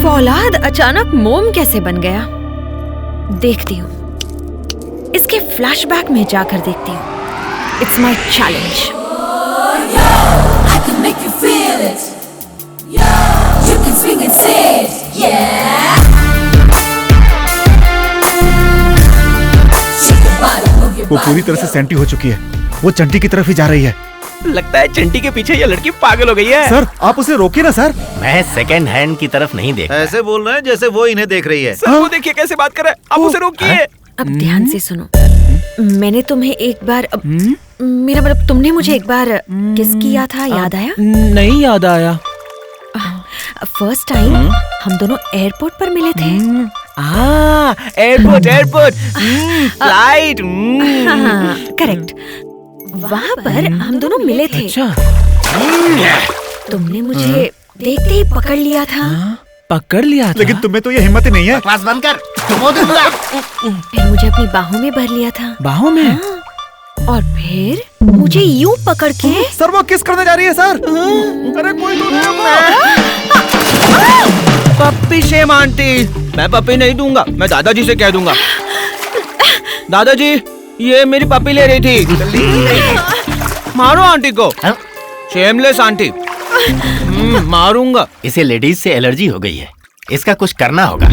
फौलाद अचानक मोम कैसे बन गया? देखती हूँ, इसके फ्लैशबैक में जाकर देखती हूँ। It's my challenge. वो पूरी तरह से सेंटी हो चुकी है। वो चंटी की तरफ ही जा रही है। लगता है चंटी के पीछे ये लड़की पागल हो गई है। सर आप उसे रोकिए ना सर। मैं सेकंड हैंड की तरफ नहीं देख। ऐसे बोल रहे हैं जैसे वो इन्हें देख रही है। सर वो देखिए कैसे बात कर रहा है। आप उसे रोकिए। अब ध्यान से सुनो। मैंने तुम्हें एक बार मेरा मतलब तुमने मुझे एक बार किस किया था, याद आया? नहीं याद आया। फर्स्ट टाइम हम दोनों एयरपोर्ट पर मिले थे। Airport flight. करेक्ट, वहाँ पर हम दोनों मिले थे। अच्छा। तुमने मुझे देखते ही पकड़ लिया था। पकड़ लिया था? लेकिन तुम्हें तो ये हिम्मत ही नहीं है। बकवास बंद कर। फिर मुझे अपनी बाहों में भर लिया था। बाहों में? और फिर मुझे यूं पकड़ के। सर वो किस करने जा रही है सर? अरे कोई तो पप्पी शेम आंटी। मैं पप्पी नहीं दूंगा, मैं दादाजी से कह दूंगा। दादाजी ये मेरी पप्पी ले रही थी। मारो आंटी को। Shameless aunty. मारूंगा। इसे लेडीज से एलर्जी हो गई है, इसका कुछ करना होगा।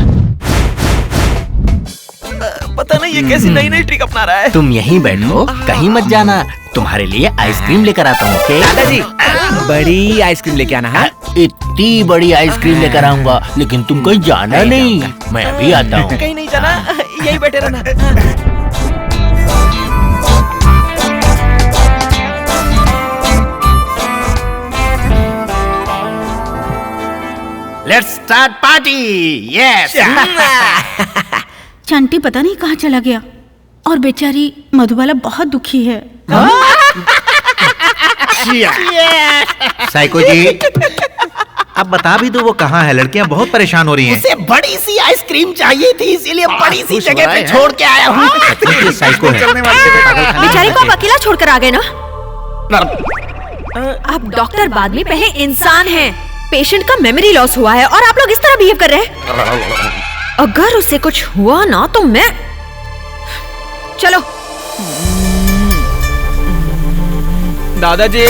पता नहीं ये कैसी नई नई ट्रिक अपना रहा है। तुम यहीं बैठो, कहीं मत जाना। तुम्हारे लिए आइसक्रीम लेकर आता हूँ। ओके? दादाजी बड़ी आइसक्रीम लेके आना है। इतनी बड़ी आइसक्रीम लेकर आऊंगा, लेकिन तुम कहीं जाना नहीं। मैं अभी आता हूँ। कहीं नहीं जाना, यहीं बैठे रहना। Let's start party. यस। चंटी पता नहीं कहाँ चला गया और बेचारी मधुबाला बहुत दुखी है। साइको जी अब बता भी दो वो कहाँ है? लड़कियाँ बहुत परेशान हो रही हैं। उसे बड़ी सी आइसक्रीम चाहिए थी, इसीलिए बड़ी सी जगह पे छोड़ के आया हूँ। साइको है। बेचारी को आप अकेला छोड़कर आ गए ना? आप डॉक्टर बाद में पहले इंसान हैं। पेशेंट का मेमोरी लॉस हुआ है और आप लोग इस तरह बिहेव कर रहे हैं। अगर उसे कुछ हुआ ना तो मैं। चलो दादाजी।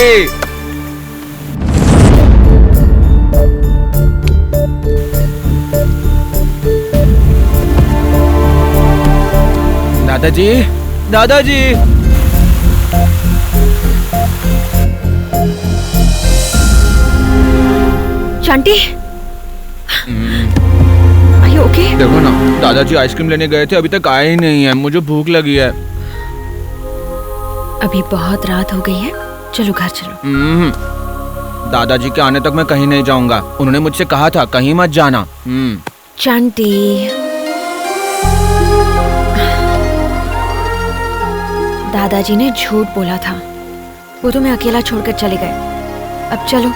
दादाजी दादाजी। चंटी आर यू ओके? देखो ना, दादाजी आइसक्रीम लेने गए थे, अभी तक आए ही नहीं है। मुझे भूख लगी है। अभी बहुत रात हो गई है, चलो घर चलो। दादाजी के आने तक मैं कहीं नहीं जाऊंगा। उन्होंने मुझसे कहा था कहीं मत जाना। चंटी दादाजी ने झूठ बोला था, वो तुम्हें अकेला छोड़कर चले गए। अब चलो।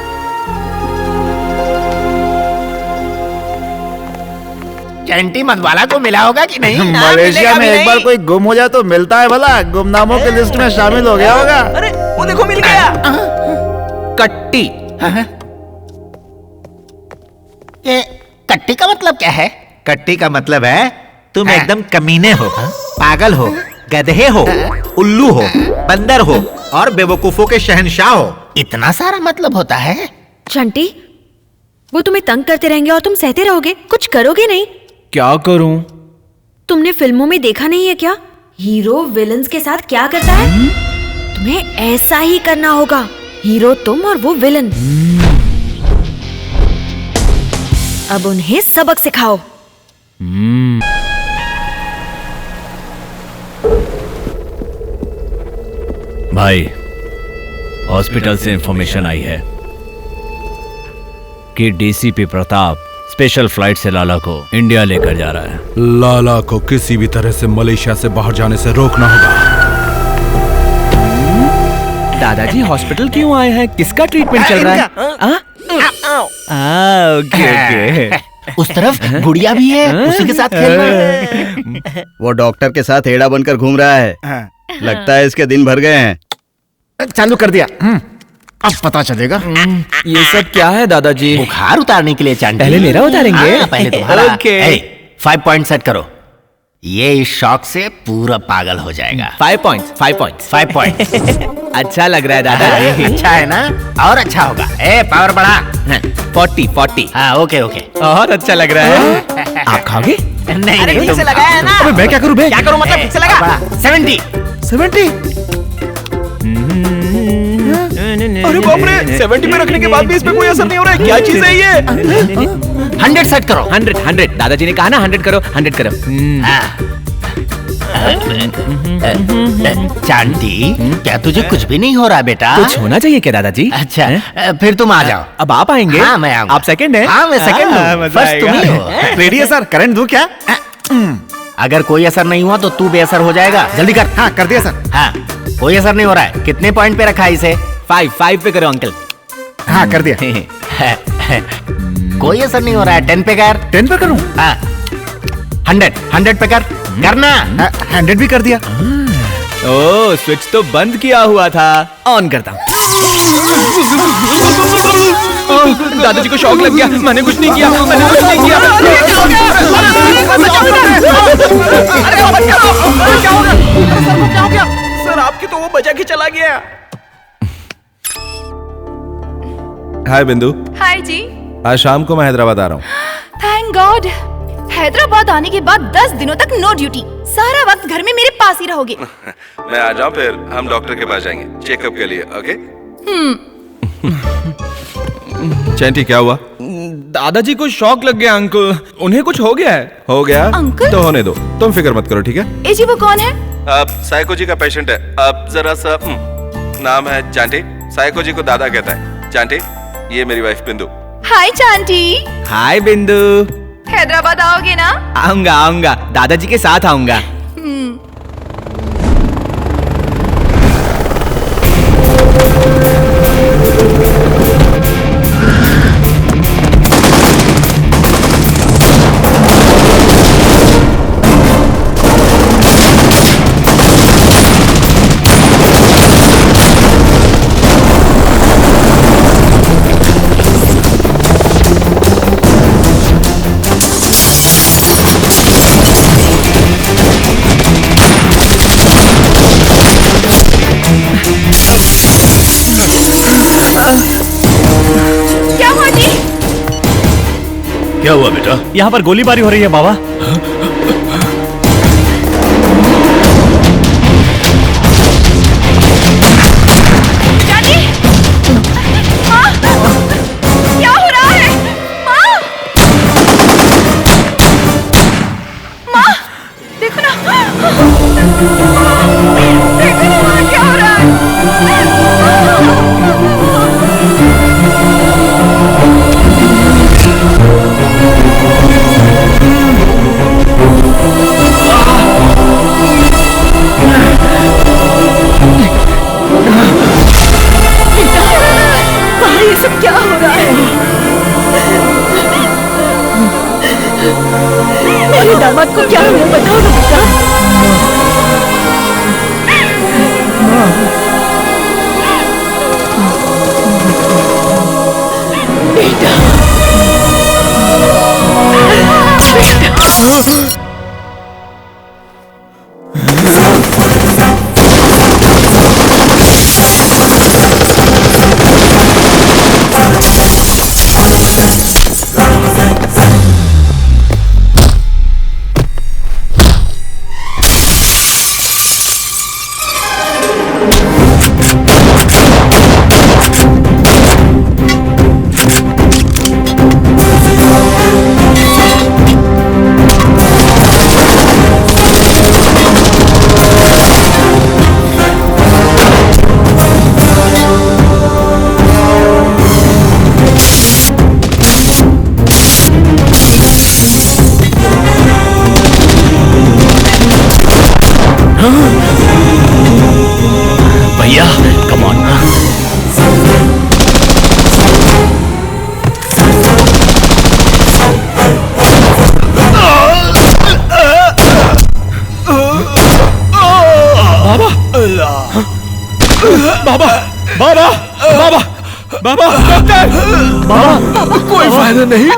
चंटी मधुबाला को मिला होगा कि नहीं? मलेशिया में एक बार कोई गुम हो जाए तो मिलता है भला? गुमनामों की लिस्ट में शामिल हो गया होगा। अरे वो देखो मिल गया। कट्टी। ये कट्टी का मतलब क्या है? कट्टी का मतलब है तुम एकदम कमीने हो, पागल हो, गधे हो, उल्लू हो, बंदर हो और बेवकूफों के शहंशाह हो। इतना सारा मतलब होता है? चंटी वो तुम्हें तंग करते रहेंगे और तुम सहते रहोगे, कुछ करोगे नहीं। क्या करूं? तुमने फिल्मों में देखा नहीं है क्या, हीरो विलन्स के साथ क्या करता है? तुम्हें ऐसा ही करना होगा। हीरो तुम और वो विलन। अब उन्हें सबक सिखाओ। भाई हॉस्पिटल से इंफॉर्मेशन आई है कि डीसीपी प्रताप स्पेशल फ्लाइट से लाला को इंडिया लेकर जा रहा है। लाला को किसी भी तरह से मलेशिया से बाहर जाने से रोकना होगा। दादाजी हॉस्पिटल क्यों आए हैं? किसका ट्रीटमेंट चल रहा है? ओके। उस तरफ गुड़िया भी है, उसी के साथ खेल रहा है। वो डॉक्टर के साथ हेड़ा बनकर घूम रहा है। लगता है इसके दिन भर गए हैं। चालू कर दिया। अब पता चलेगा। ये सब क्या है दादाजी? बुखार उतारने के लिए चांटी। पहले मेरा उतारेंगे? हाँ, पहले तुम्हारा। ओके। 5 पॉइंट सेट करो। ये इस शॉक से पूरा पागल हो जाएगा। 5 पॉइंट्स 5 पॉइंट्स 5 पॉइंट। अच्छा लग रहा है दादाजी। अच्छा है ना? और अच्छा होगा। पावर बढ़ा। 40 हाँ, ओके ओके। और अच्छा लग रहा है। आप खाओगे? नहीं नहीं, तुम लगाया है ना? अबे मैं क्या करूं बे? क्या करूं मतलब? फिर से लगा। 70। 70? अरे बाप रे, 70 पे रखने के बाद भी इसमें कोई असर नहीं हो रहा है। क्या चीज है ये? 100 सेट करो। 100 दादाजी ने कहा ना 100 करो 100 करो। चांटी, क्या तुझे कुछ भी नहीं हो रहा बेटा? कुछ होना चाहिए क्या दादाजी? अच्छा, फिर तुम आ जाओ। अब आप आएंगे? हाँ, मैं आऊंगा। आप सेकंड है? हाँ, मैं सेकंड हूँ। मजा फर्स्ट तुम ही हो। आएगा। रेडी है सर, करंट दूं क्या? अगर कोई असर नहीं हुआ तो तू बेअसर हो जाएगा। जल्दी कर। हाँ कर दिया सर। हाँ, कोई असर नहीं हो रहा है। कितने पॉइंट पे रखा है इसे? 5 पे करो अंकल। हाँ कर दिया। कोई असर नहीं हो रहा है। 10 पे कर। 10 पे करूं? हाँ, 100 पे कर। करना। 100 भी कर दिया। ओ, स्विच तो बंद किया हुआ था। ऑन करता हूँ। दादाजी को शॉक लग गया। मैंने कुछ नहीं किया। सर आपकी तो वो बजा के चला गया। हाय बिंदु, हाय जी। आज शाम को मैं हैदराबाद आ रहा हूँ। Thank God. हैदराबाद आने के बाद 10 दिनों तक नो ड्यूटी। सारा वक्त घर में मेरे पास ही रहोगे। मैं आ जाऊँ फिर हम डॉक्टर के पास जाएंगे चेकअप के लिए, ओके? चैंटी क्या हुआ? दादाजी को शॉक लग गया अंकल। उन्हें कुछ हो गया है। हो गया? अंकल? तो होने दो, तुम फिक्र मत करो, ठीक है? ए जी, वो कौन है? अब साइको जी का पेशेंट है। अब जरा सा नाम है चांटी। साइको जी को दादा कहता है। चांटी, ये मेरी वाइफ बिंदु। हाय चांटी। हाय बिंदु। हैदराबाद आओगे ना? आऊंगा दादाजी के साथ आऊंगा। क्या हुआ जी? क्या हुआ बेटा? यहाँ पर गोलीबारी हो रही है बाबा। चांटी, माँ, क्या हो रहा है? माँ, माँ, देखो ना, देखो ना माँ, क्या हो रहा है? ये सब क्या हो रहा है? मेरे दामाद को क्या हुआ, बताओ ना बेटा। बाबा बाबा कोई फायदा नहीं,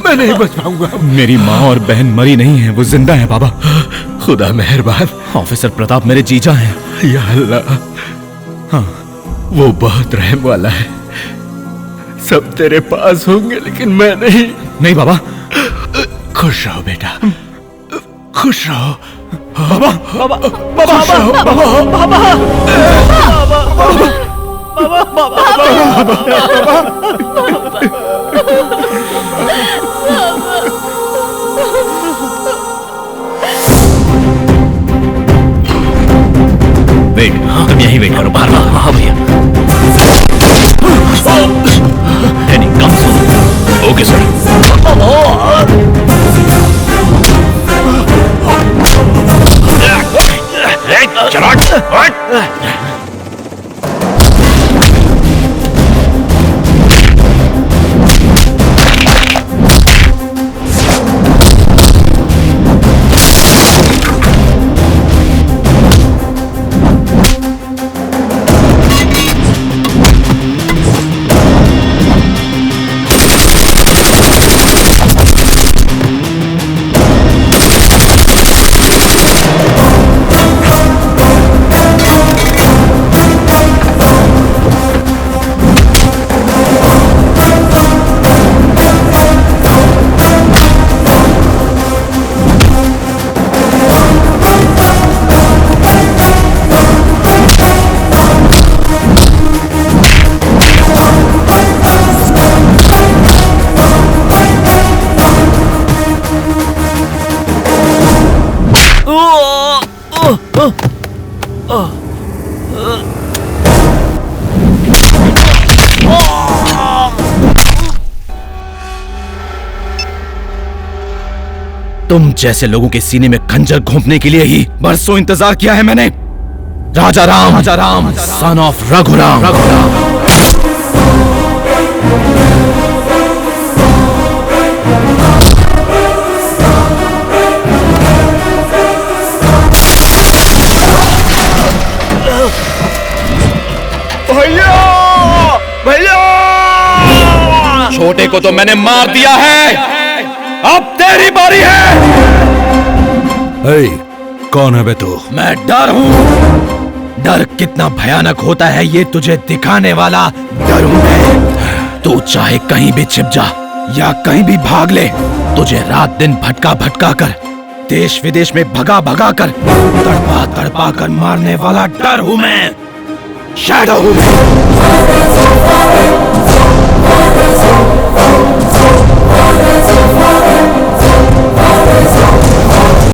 मैं नहीं बच पाऊंगा। मेरी माँ और बहन मरी नहीं है, वो जिंदा है बाबा। खुदा मेहरबान। ऑफिसर प्रताप मेरे जीजा हैं। या अल्लाह, हाँ वो बहुत रहम वाला है। सब तेरे पास होंगे लेकिन मैं नहीं। नहीं बाबा। खुश रहो बेटा, खुश रहो। बाबा बाबा बाबा खुश रहो बाबा। वेट, तुम यहीं वेट करो बाहर। हाँ भैया। Danny come soon. Okay sir. चलो तुम जैसे लोगों के सीने में खंजर घोंपने के लिए ही बरसों इंतजार किया है मैंने। राजा राम सन ऑफ रघुराम। भैया भैया, छोटे को तो मैंने मार दिया है, अब तेरी बारी है। कौन है बे तू? मैं डर हूँ। डर कितना भयानक होता है ये तुझे दिखाने वाला डर हूँ मैं। तू चाहे कहीं भी छिप जा या कहीं भी भाग ले, तुझे रात दिन भटका भटका कर, देश विदेश में भगा भगा कर, तड़पा तड़पा कर मारने वाला डर हूँ मैं। शैडो हूँ मैं।